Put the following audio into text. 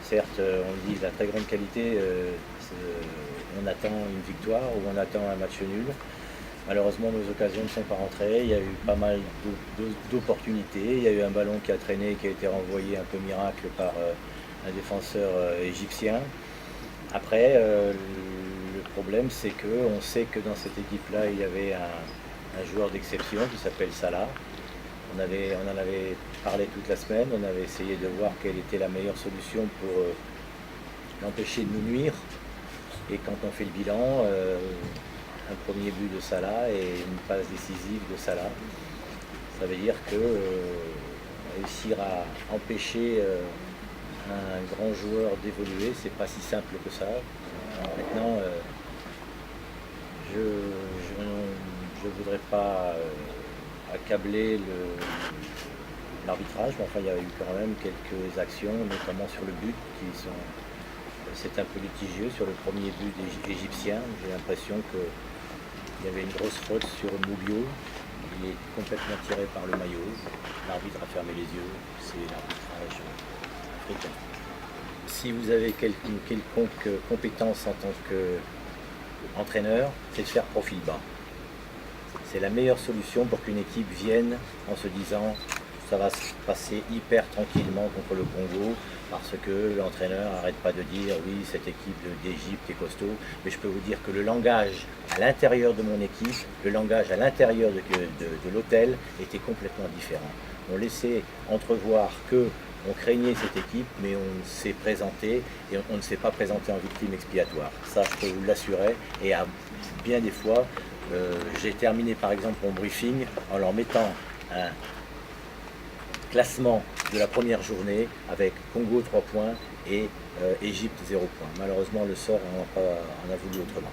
Certes, on dit la très grande qualité, on attend une victoire ou on attend un match nul. Malheureusement, nos occasions ne sont pas rentrées. Il y a eu pas mal d'opportunités. Il y a eu un ballon qui a traîné, qui a été renvoyé un peu miracle par un défenseur égyptien. Après, le problème, c'est qu'on sait que dans cette équipe-là, il y avait un joueur d'exception qui s'appelle Salah. On en avait parlé toute la semaine. On avait essayé de voir quelle était la meilleure solution pour l'empêcher de nous nuire. Et quand on fait le bilan, un premier but de Salah et une passe décisive de Salah, ça veut dire que réussir à empêcher un grand joueur d'évoluer, c'est pas si simple que ça. Alors maintenant, je voudrais pas accabler l'arbitrage, mais enfin il y a eu quand même quelques actions, notamment sur le but, c'est un peu litigieux sur le premier but égyptien. J'ai l'impression qu'il y avait une grosse faute sur Moubio. Il est complètement tiré par le maillot. L'arbitre a fermé les yeux. C'est l'arbitrage africain. Si vous avez une quelconque compétence en tant qu'entraîneur, c'est de faire profil bas. C'est la meilleure solution pour qu'une équipe vienne en se disant ça va se passer hyper tranquillement contre le Congo, parce que l'entraîneur n'arrête pas de dire oui, cette équipe d'Égypte est costaud, mais je peux vous dire que le langage à l'intérieur de mon équipe, le langage à l'intérieur de l'hôtel était complètement différent. On laissait entrevoir que on craignait cette équipe, mais on s'est présenté et on ne s'est pas présenté en victime expiatoire. Ça, je peux vous l'assurer. Et à bien des fois, j'ai terminé par exemple mon briefing en leur mettant un classement de la première journée avec Congo 3 points et Égypte 0 points. Malheureusement, le sort en a voulu autrement.